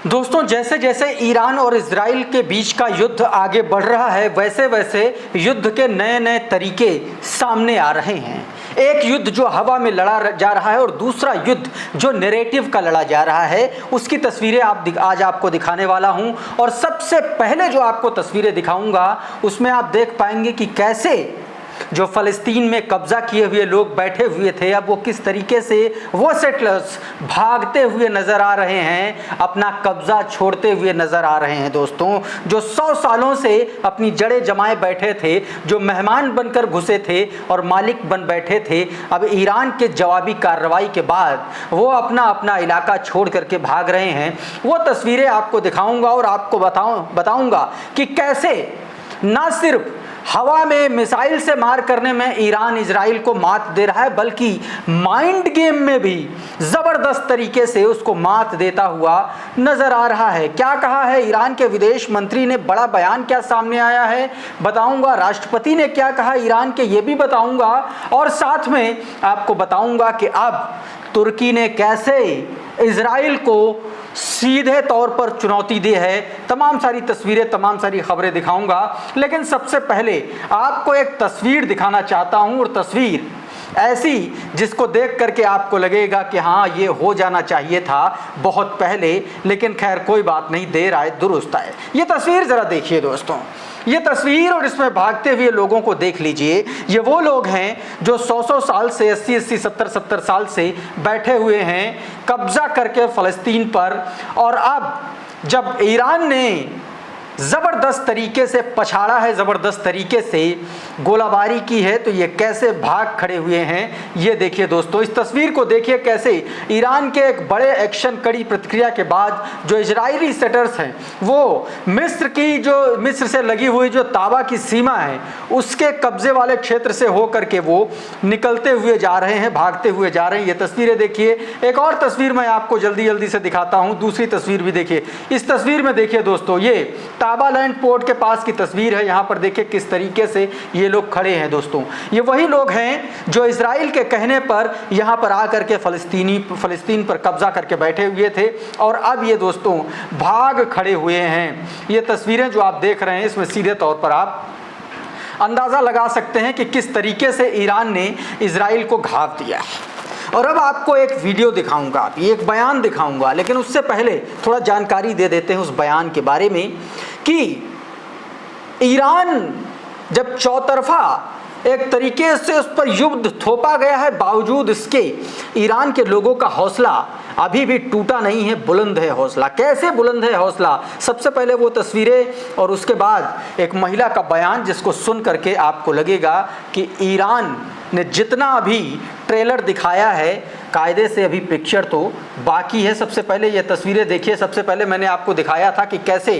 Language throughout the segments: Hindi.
दोस्तों, जैसे जैसे ईरान और इजराइल के बीच का युद्ध आगे बढ़ रहा है, वैसे वैसे युद्ध के नए नए तरीके सामने आ रहे हैं। एक युद्ध जो हवा में लड़ा जा रहा है और दूसरा युद्ध जो नैरेटिव का लड़ा जा रहा है, उसकी तस्वीरें आज आपको दिखाने वाला हूं। और सबसे पहले जो आपको तस्वीरें दिखाऊंगा उसमें आप देख पाएंगे कि कैसे जो फ़लस्तीन में कब्जा किए हुए लोग बैठे हुए थे, अब वो किस तरीके से वो सेटलर्स भागते हुए नज़र आ रहे हैं, अपना कब्जा छोड़ते हुए नज़र आ रहे हैं। दोस्तों, जो 100 सालों से अपनी जड़ें जमाए बैठे थे, जो मेहमान बनकर घुसे थे और मालिक बन बैठे थे, अब ईरान के जवाबी कार्रवाई के बाद वो अपना अपना इलाका छोड़ करके भाग रहे हैं। वो तस्वीरें आपको दिखाऊंगा और आपको बताऊंगा कि कैसे ना सिर्फ हवा में मिसाइल से मार करने में ईरान इजराइल को मात दे रहा है, बल्कि माइंड गेम में भी ज़बरदस्त तरीके से उसको मात देता हुआ नज़र आ रहा है। क्या कहा है ईरान के विदेश मंत्री ने, बड़ा बयान क्या सामने आया है बताऊंगा। राष्ट्रपति ने क्या कहा ईरान के, ये भी बताऊंगा। और साथ में आपको बताऊंगा कि अब तुर्की ने कैसे इजराइल को सीधे तौर पर चुनौती दी है। तमाम सारी तस्वीरें, तमाम सारी खबरें दिखाऊंगा। लेकिन सबसे पहले आपको एक तस्वीर दिखाना चाहता हूं, और तस्वीर ऐसी जिसको देख करके आपको लगेगा कि हाँ, ये हो जाना चाहिए था बहुत पहले, लेकिन खैर कोई बात नहीं, देर आए दुरुस्त आए। ये तस्वीर ज़रा देखिए दोस्तों, ये तस्वीर और इसमें भागते हुए लोगों को देख लीजिए। ये वो लोग हैं जो 100 साल से, 80 70 साल से बैठे हुए हैं कब्जा करके फ़लस्तीन पर। और अब जब ईरान ने ज़बरदस्त तरीके से पछाड़ा है, ज़बरदस्त तरीके से गोलाबारी की है, तो ये कैसे भाग खड़े हुए हैं ये देखिए दोस्तों। इस तस्वीर को देखिए कैसे ईरान के एक बड़े एक्शन, कड़ी प्रतिक्रिया के बाद जो इजरायली सेटर्स हैं वो मिस्र से लगी हुई जो ताबा की सीमा है उसके कब्जे वाले क्षेत्र से होकर के वो निकलते हुए जा रहे हैं, भागते हुए जा रहे हैं। ये तस्वीरें देखिए। एक और तस्वीर मैं आपको जल्दी जल्दी से दिखाता हूँ, दूसरी तस्वीर भी देखिए। इस तस्वीर में देखिए दोस्तों, ये ताबालैंड पोर्ट के पास की तस्वीर है। यहाँ पर देखिए किस तरीके से ये लोग खड़े हैं दोस्तों। ये वही लोग हैं जो इजराइल के कहने पर यहाँ पर आकर के फ़लस्तीन पर कब्जा करके बैठे हुए थे, और अब ये दोस्तों भाग खड़े हुए हैं। ये तस्वीरें जो आप देख रहे हैं, इसमें सीधे तौर पर आप अंदाज़ा लगा सकते हैं कि किस तरीके से ईरान ने इजराइल को घाव दिया है। और अब आपको एक वीडियो दिखाऊंगा, ये एक बयान दिखाऊंगा, लेकिन उससे पहले थोड़ा जानकारी दे देते हैं उस बयान के बारे में कि ईरान जब चौतरफा एक तरीके से उस पर युद्ध थोपा गया है, बावजूद इसके ईरान के लोगों का हौसला अभी भी टूटा नहीं है, बुलंद है हौसला। कैसे बुलंद है हौसला? सबसे पहले वो तस्वीरें और उसके बाद एक महिला का बयान, जिसको सुन करके आपको लगेगा कि ईरान ने जितना अभी ट्रेलर दिखाया है, कायदे से अभी पिक्चर तो बाकी है। सबसे पहले ये तस्वीरें देखिए। सबसे पहले मैंने आपको दिखाया था कि कैसे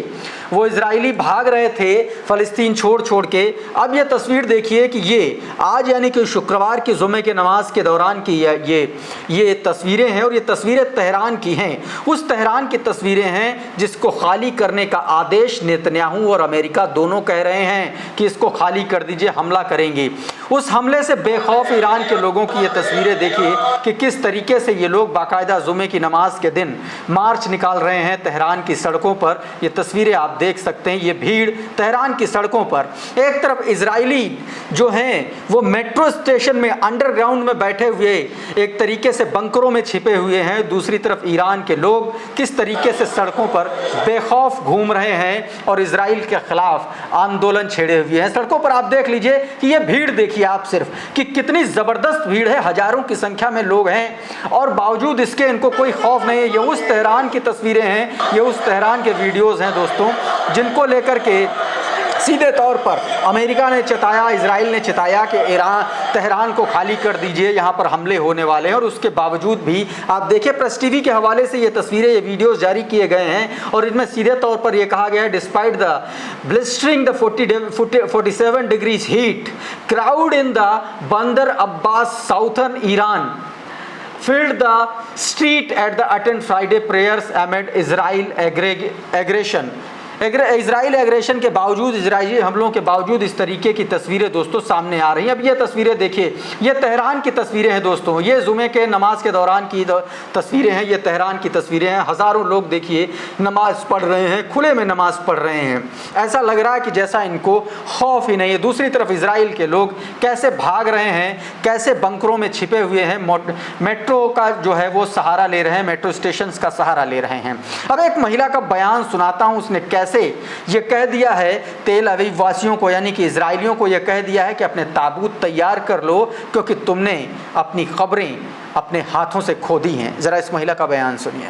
वो इजरायली भाग रहे थे फ़लस्तीन छोड़ के। अब ये तस्वीर देखिए कि ये आज यानी कि शुक्रवार की जुमे के नमाज के दौरान की ये तस्वीरें हैं, और ये तस्वीरें तेहरान की हैं। उस तेहरान की तस्वीरें हैं जिसको खाली करने का आदेश नेतन्याहू और अमेरिका दोनों कह रहे हैं कि इसको खाली कर दीजिए, हमला करेंगे। उस हमले से बेखौफ ईरान के लोगों की ये तस्वीरें देखिए कि किस तरीके से ये लोग बाकायदा जुमे की नमाज के दिन मार्च निकाल रहे हैं तेहरान की सड़कों पर। ये तस्वीरें आप देख सकते हैं, ये भीड़ तेहरान की सड़कों पर। एक तरफ इजरायली जो हैं वो मेट्रो स्टेशन में अंडरग्राउंड में बैठे हुए एक तरीके से बंकरों में छिपे हुए हैं, दूसरी तरफ ईरान के लोग किस तरीके से सड़कों पर बेखौफ घूम रहे हैं और इजराइल के खिलाफ आंदोलन छेड़े हुए हैं। सड़कों पर आप देख लीजिए कि ये भीड़ देखिए आप सिर्फ कि कितनी ज़बरदस्त भीड़ है, हजारों की संख्या में लोग हैं, और बावजूद इसके इनको कोई खौफ नहीं है। ये उस तेहरान की तस्वीरें हैं, ये उस तेहरान के वीडियोज़ हैं दोस्तों, जिनको लेकर के सीधे तौर पर अमेरिका ने चिताया, इजराइल ने चिताया कि तेहरान को खाली कर दीजिए, यहाँ पर हमले होने वाले हैं। और उसके बावजूद भी आप देखिए, प्रेस टीवी के हवाले से ये तस्वीरें, ये वीडियोस जारी किए गए हैं, और इनमें सीधे तौर पर ये कहा गया है, despite the blistering the 47 degrees heat, crowd in the Bandar Abbas southern Iran filled the street at the attend Friday prayers amid Israel aggression Israel aggression के बावजूद, इजरायली हमलों के बावजूद इस तरीके की तस्वीरें दोस्तों सामने आ रही हैं। अब ये तस्वीरें देखिए, ये तेहरान की तस्वीरें हैं दोस्तों, ये जुमे के नमाज के दौरान की तस्वीरें हैं, ये तेहरान की तस्वीरें हैं। हज़ारों लोग देखिए नमाज पढ़ रहे हैं, खुले में नमाज पढ़ रहे हैं, ऐसा लग रहा है कि जैसा इनको खौफ ही नहीं है। दूसरी तरफ इजराइल के लोग कैसे भाग रहे हैं, कैसे बंकरों में छिपे हुए हैं, मेट्रो का जो है वो सहारा ले रहे हैं, मेट्रो स्टेशन का सहारा ले रहे हैं। अब एक महिला का बयान सुनाता हूं, उसने कैसे ये कह दिया है तेल अवीव वासियों को, यानी कि इजराइलियों को, ये कह दिया है कि अपने ताबूत तैयार कर लो क्योंकि तुमने अपनी खबरें अपने हाथों से खो दी हैं। जरा इस महिला का बयान सुनिए।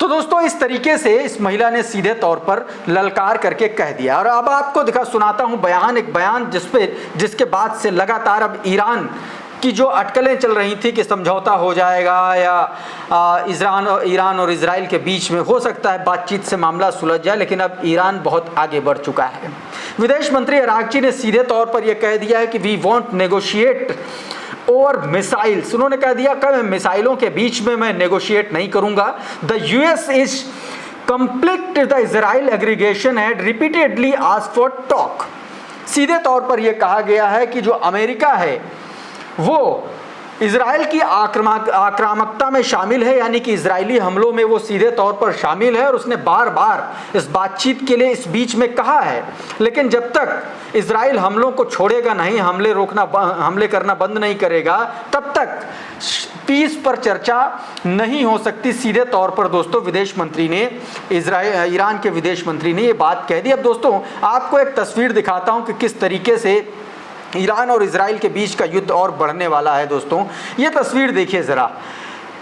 तो दोस्तों इस तरीके से इस महिला ने सीधे तौर पर ललकार करके कह दिया। और अब आपको सुनाता हूं बयान, एक बयान जिसके बाद से लगातार अब ईरान की जो अटकलें चल रही थी कि समझौता हो जाएगा या ईरान और इजराइल के बीच में हो सकता है बातचीत से मामला सुलझ जाए, लेकिन अब ईरान बहुत आगे बढ़ चुका है। विदेश मंत्री अरागची ने सीधे तौर पर यह कह दिया है कि we won't negotiate over missiles. उन्होंने कह दिया कि मिसाइलों के बीच में मैं नेगोशिएट नहीं करूंगा। The US is complete the Israel aggregation had repeatedly asked for talk. सीधे तौर पर यह कहा गया है कि जो अमेरिका है वो इजराइल की आक्रामकता में शामिल है, यानी कि इजरायली हमलों में वो सीधे तौर पर शामिल है, और उसने बार बार इस बातचीत के लिए इस बीच में कहा है। लेकिन जब तक इजराइल हमलों को छोड़ेगा नहीं, हमले करना बंद नहीं करेगा, तब तक पीस पर चर्चा नहीं हो सकती। सीधे तौर पर दोस्तों विदेश मंत्री ने, ईरान के विदेश मंत्री ने ये बात कह दी। अब दोस्तों आपको एक तस्वीर दिखाता हूँ कि किस तरीके से ईरान और इजराइल के बीच का युद्ध और बढ़ने वाला है। दोस्तों ये तस्वीर देखिए ज़रा,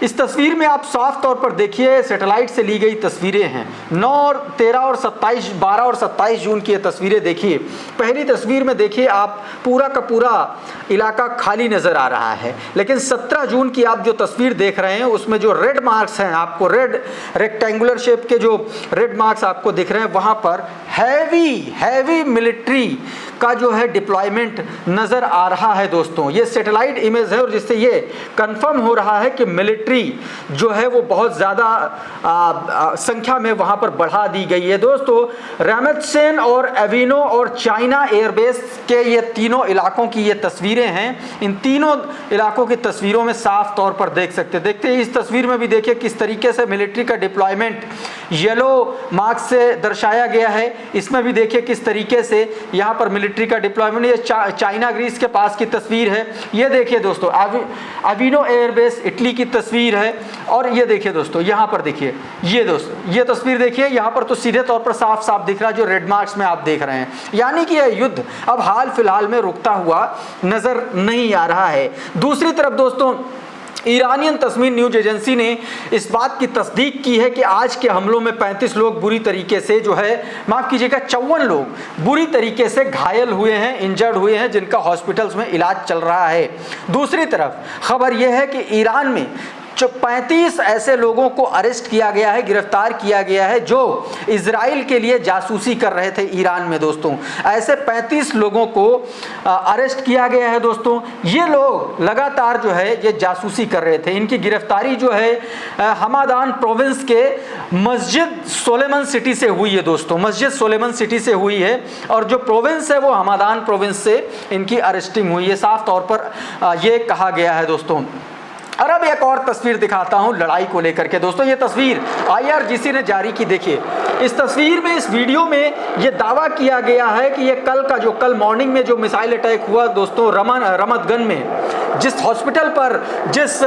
इस तस्वीर में आप साफ तौर पर देखिए, सैटेलाइट से ली गई तस्वीरें हैं। 9, 13 और 27, 12 और 27 जून की ये तस्वीरें देखिए। पहली तस्वीर में देखिए आप पूरा का पूरा इलाका खाली नज़र आ रहा है, लेकिन 17 जून की आप जो तस्वीर देख रहे हैं उसमें जो रेड मार्क्स हैं, आपको रेड रेक्टेंगुलर शेप के जो रेड मार्क्स आपको दिख रहे हैं, वहाँ पर हैवी मिलिट्री का जो है डिप्लॉयमेंट नज़र आ रहा है। दोस्तों ये सैटेलाइट इमेज है और जिससे ये कंफर्म हो रहा है कि मिलिट्री जो है वो बहुत ज़्यादा संख्या में वहाँ पर बढ़ा दी गई है। दोस्तों रामत्सेन और एविनो और चाइना एयरबेस के ये तीनों इलाकों की ये तस्वीरें हैं। इन तीनों इलाकों की तस्वीरों में साफ तौर पर देख सकते हैं। इस तस्वीर में भी देखिए किस तरीके से मिलिट्री का डिप्लॉयमेंट येलो मार्क से दर्शाया गया है। इसमें भी देखिए किस तरीके से यहाँ पर मिलिट्री का डिप्लॉयमेंट, ये चाइना ग्रीस के पास की तस्वीर है। ये देखिए दोस्तों एविनो एयरबेस इटली की तस्वीर है। और ये देखिए दोस्तों यहाँ पर देखिए, ये दोस्तों ये तस्वीर देखिए, यहाँ पर तो सीधे तौर पर साफ साफ दिख रहा है जो रेड मार्क्स में आप देख रहे हैं, यानी कि यह युद्ध अब हाल फिलहाल में रुकता हुआ नजर नहीं आ रहा है। दूसरी तरफ दोस्तों ईरानियन तस्मीर न्यूज एजेंसी ने इस बात की तस्दीक की है कि आज के हमलों में 35 लोग बुरी तरीके से जो है, माफ़ कीजिएगा 54 लोग बुरी तरीके से घायल हुए हैं, इंजर्ड हुए हैं, जिनका हॉस्पिटल्स में इलाज चल रहा है। दूसरी तरफ खबर यह है कि ईरान में जो 35 ऐसे लोगों को अरेस्ट किया गया है, गिरफ्तार किया गया है, जो इजराइल के लिए जासूसी कर रहे थे ईरान में। दोस्तों ऐसे 35 लोगों को अरेस्ट किया गया है। दोस्तों ये लोग लगातार जो है ये जासूसी कर रहे थे। इनकी गिरफ्तारी जो है हमादान प्रोविंस के मस्जिद सोलेमन सिटी से हुई है। दोस्तों मस्जिद सोलेमन सिटी से हुई है और जो प्रोविंस है वो हमादान प्रोविंस से इनकी अरेस्टिंग हुई है, साफ तौर पर ये कहा गया है। दोस्तों और अब एक और तस्वीर दिखाता हूं लड़ाई को लेकर के। दोस्तों ये तस्वीर IRGC ने जारी की। देखिए इस तस्वीर में, इस वीडियो में ये दावा किया गया है कि ये कल मॉर्निंग में जो मिसाइल अटैक हुआ दोस्तों रमतगन में, जिस हॉस्पिटल पर, जिस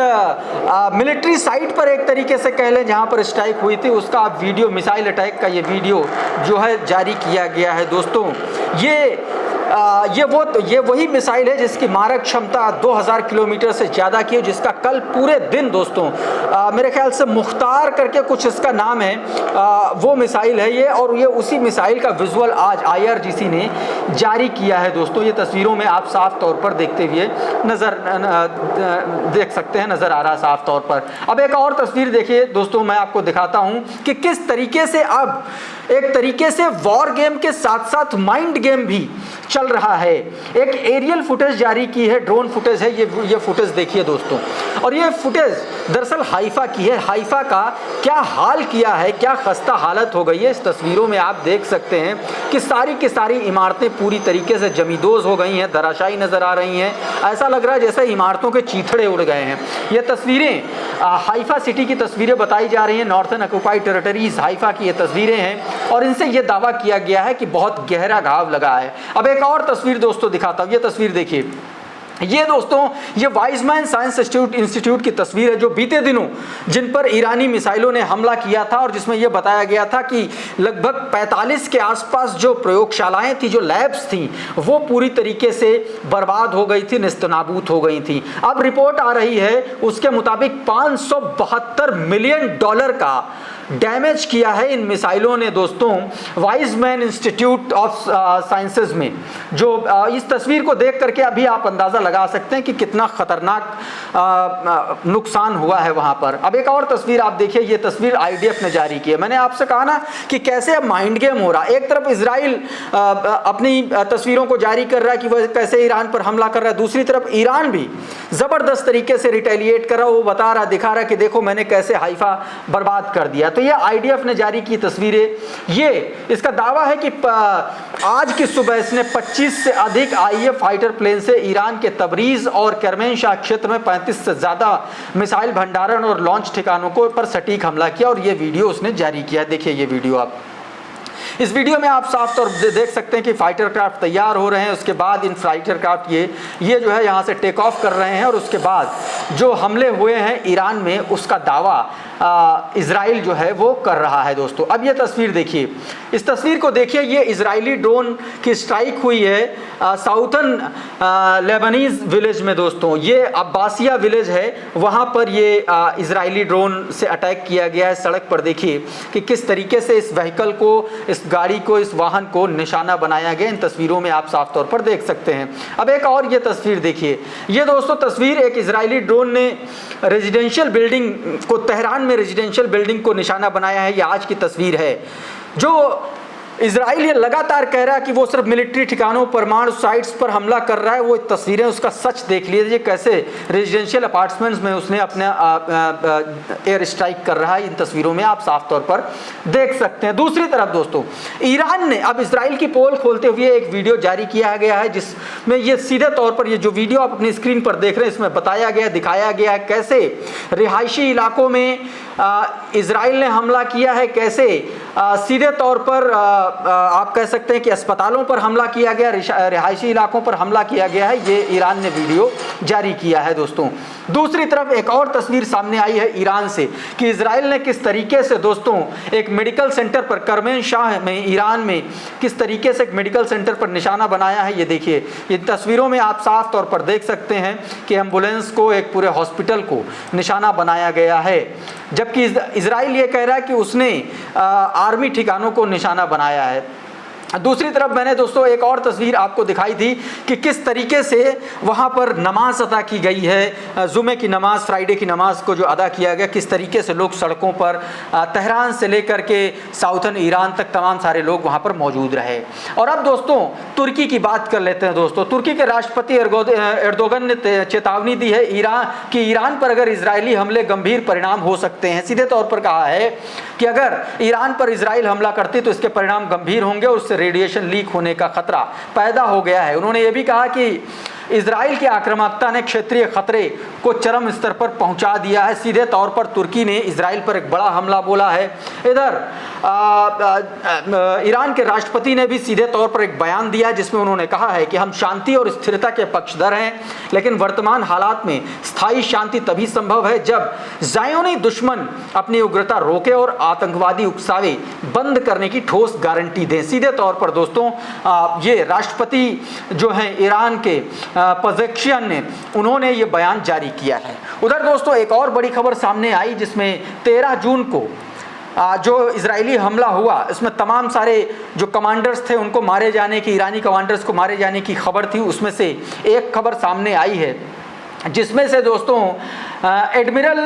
मिलिट्री साइट पर एक तरीके से कह लें जहां पर स्ट्राइक हुई थी, उसका वीडियो, मिसाइल अटैक का ये वीडियो जो है जारी किया गया है। दोस्तों ये वही मिसाइल है जिसकी मारक क्षमता 2000 किलोमीटर से ज़्यादा की है, जिसका कल पूरे दिन दोस्तों मेरे ख्याल से मुख्तार करके कुछ इसका नाम है, वो मिसाइल है ये, और ये उसी मिसाइल का विजुअल आज IRGC ने जारी किया है। दोस्तों ये तस्वीरों में आप साफ तौर पर देखते हुए देख सकते हैं, नज़र आ रहा है साफ तौर पर। अब एक और तस्वीर देखिए दोस्तों, मैं आपको दिखाता हूँ कि किस तरीके से अब एक तरीके से वॉर गेम के साथ साथ माइंड गेम भी चल रहा है। एक एरियल फुटेज जारी की है, ड्रोन फुटेज है, ये फुटेज देखिए दोस्तों। और ये फुटेज दरअसल हाइफा की है। हाइफा का क्या हाल किया है, क्या खस्ता हालत हो गई है, इस तस्वीरों में आप देख सकते हैं कि सारी इमारतें पूरी तरीके से जमींदोज हो गई हैं, धराशायी नज़र आ रही हैं। ऐसा लग रहा है जैसे इमारतों के चीथड़े उड़ गए हैं। ये तस्वीरें हाइफा सिटी की तस्वीरें बताई जा रही हैं, नॉर्थन ऑक्युपाइड टेरिटरीज हाइफा की ये तस्वीरें हैं और इनसे ये दावा किया गया है कि बहुत गहरा घाव लगा है। अब एक और तस्वीर दोस्तों दिखाता हूँ, ये तस्वीर देखिए। ये दोस्तों ये वाइजमैन साइंस इंस्टीट्यूट की तस्वीर है जो बीते दिनों जिन पर ईरानी मिसाइलों ने हमला किया था और जिसमें यह बताया गया था कि लगभग 45 के आसपास जो प्रयोगशालाएं थी, जो लैब्स थी, वो पूरी तरीके से बर्बाद हो गई थी, निस्तनाबूत हो गई थी। अब रिपोर्ट आ रही है उसके मुताबिक $572 मिलियन का डैमेज किया है इन मिसाइलों ने दोस्तों वाइजमैन इंस्टीट्यूट ऑफ साइंसेज में। जो इस तस्वीर को देख करके अभी आप अंदाज़ा लगा सकते हैं कि कितना खतरनाक नुकसान हुआ है वहाँ पर। अब एक और तस्वीर आप देखिए, ये तस्वीर IDF ने जारी की है। मैंने आपसे कहा ना कि कैसे अब माइंड गेम हो रहा है। एक तरफ इजराइल अपनी तस्वीरों को जारी कर रहा है कि वह कैसे ईरान पर हमला कर रहा है, दूसरी तरफ ईरान भी ज़बरदस्त तरीके से रिटेलिएट कर रहा है। वो बता रहा, दिखा रहा कि देखो मैंने कैसे हाइफा बर्बाद कर दिया। तो ये IDF ने जारी की तस्वीरें। ये इसका दावा है कि आज की सुबह इसने 25 से अधिक IF फाइटर प्लेन से ईरान के तबरीज और करमेनशाह क्षेत्र में 35 से ज़्यादा मिसाइल भंडारण और लॉन्च ठिकानों को पर सटीक हमला किया और ये वीडियो उसने जारी किया। देखिए ये वीडियो आप, इस वीडियो में आप साफ तौर पर देख सकते हैं कि फाइटर क्राफ्ट तैयार हो रहे हैं। उसके बाद इन फाइटर क्राफ्ट ये जो है यहाँ से टेक ऑफ कर रहे हैं और उसके बाद जो हमले हुए हैं ईरान में उसका दावा इजराइल जो है वो कर रहा है दोस्तों। अब ये तस्वीर देखिए, इस तस्वीर को देखिए। ये इजरायली ड्रोन की स्ट्राइक हुई है साउथर्न लेबनीज विलेज में दोस्तों। ये अब्बासिया विलेज है, वहाँ पर ये इजरायली ड्रोन से अटैक किया गया है। सड़क पर देखिए कि किस तरीके से इस व्हीकल को, इस गाड़ी को, इस वाहन को निशाना बनाया गया। इन तस्वीरों में आप साफ तौर पर देख सकते हैं। अब एक और ये तस्वीर देखिए। ये दोस्तों तस्वीर एक इजरायली ड्रोन ने रेजिडेंशियल बिल्डिंग को, तेहरान में रेजिडेंशियल बिल्डिंग को निशाना बनाया है। ये आज की तस्वीर है। जो इजराइल ये लगातार कह रहा है कि वो सिर्फ मिलिट्री ठिकानों, परमाणु साइट्स पर हमला कर रहा है, वो तस्वीरें उसका सच देख लीजिए कैसे रेजिडेंशियल अपार्टमेंट्स में उसने अपने एयर स्ट्राइक कर रहा है। इन तस्वीरों में आप साफ तौर पर देख सकते हैं। दूसरी तरफ दोस्तों ईरान ने अब इजराइल की पोल खोलते हुए एक वीडियो जारी किया गया है जिसमें ये सीधे तौर पर, ये जो वीडियो आप अपनी स्क्रीन पर देख रहे हैं, इसमें बताया गया, दिखाया गया है कैसे रिहायशी इलाकों में इजराइल ने हमला किया है, कैसे सीधे तौर पर आप कह सकते हैं कि अस्पतालों पर हमला किया गया, रिहायशी इलाकों पर हमला किया गया है। ये ईरान ने वीडियो जारी किया है दोस्तों। दूसरी तरफ एक और तस्वीर सामने आई है ईरान से कि इजराइल ने किस तरीके से दोस्तों एक मेडिकल सेंटर पर, करमेनशाह में, ईरान में किस तरीके से एक मेडिकल सेंटर पर निशाना बनाया है। ये देखिए, इन तस्वीरों में आप साफ तौर पर देख सकते हैं कि एम्बुलेंस को, एक पूरे हॉस्पिटल को निशाना बनाया गया है। जबकि इजराइल ये कह रहा है कि उसने आर्मी ठिकानों को निशाना बनाया है। दूसरी तरफ मैंने दोस्तों एक और तस्वीर आपको दिखाई थी कि किस तरीके से वहाँ पर नमाज अदा की गई है, जुमे की नमाज, फ्राइडे की नमाज को जो अदा किया गया, किस तरीके से लोग सड़कों पर तेहरान से लेकर के साउथर्न ईरान तक तमाम सारे लोग वहाँ पर मौजूद रहे। और अब दोस्तों तुर्की की बात कर लेते हैं दोस्तों। तुर्की के राष्ट्रपति एर्दोगन ने चेतावनी दी है ईरान पर अगर इजरायली हमले गंभीर परिणाम हो सकते हैं। सीधे तौर पर कहा है कि अगर ईरान पर इजराइल हमला करती तो इसके परिणाम गंभीर होंगे और उससे रेडिएशन लीक होने का खतरा पैदा हो गया है। उन्होंने ये भी कहा कि इजराइल की आक्रामकता ने क्षेत्रीय खतरे को चरम स्तर पर पहुंचा दिया है। सीधे तौर पर तुर्की ने इजराइल पर एक बड़ा हमला बोला है। इधर ईरान के राष्ट्रपति ने भी सीधे तौर पर एक बयान दिया जिसमें उन्होंने कहा है कि हम शांति और स्थिरता के पक्षधर हैं, लेकिन वर्तमान हालात में स्थायी शांति तभी संभव है जब ज़ायोनी दुश्मन अपनी उग्रता रोके और आतंकवादी उकसावे बंद करने की ठोस गारंटी दें। सीधे तौर पर दोस्तों ये राष्ट्रपति जो हैं ईरान के पजेशियन ने, उन्होंने ये बयान जारी किया है। उधर दोस्तों एक और बड़ी खबर सामने आई जिसमें 13 जून को जो इजरायली हमला हुआ, इसमें तमाम सारे जो कमांडर्स थे उनको मारे जाने की, ईरानी कमांडर्स को मारे जाने की खबर थी। उसमें से एक खबर सामने आई है जिसमें से दोस्तों एडमिरल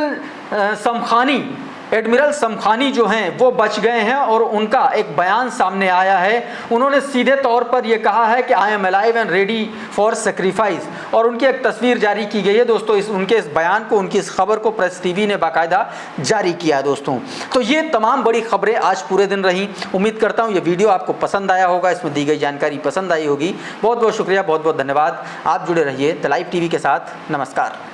एडमिरल समखानी जो हैं वो बच गए हैं और उनका एक बयान सामने आया है। उन्होंने सीधे तौर पर ये कहा है कि I am alive and ready for sacrifice, और उनकी एक तस्वीर जारी की गई है दोस्तों। उनके इस बयान को, उनकी इस खबर को प्रेस टीवी ने बाकायदा जारी किया है दोस्तों। तो ये तमाम बड़ी खबरें आज पूरे दिन रहीं। उम्मीद करता हूँ ये वीडियो आपको पसंद आया होगा, इसमें दी गई जानकारी पसंद आई होगी। बहुत बहुत शुक्रिया, बहुत बहुत धन्यवाद। आप जुड़े रहिए द लाइव टीवी के साथ। नमस्कार।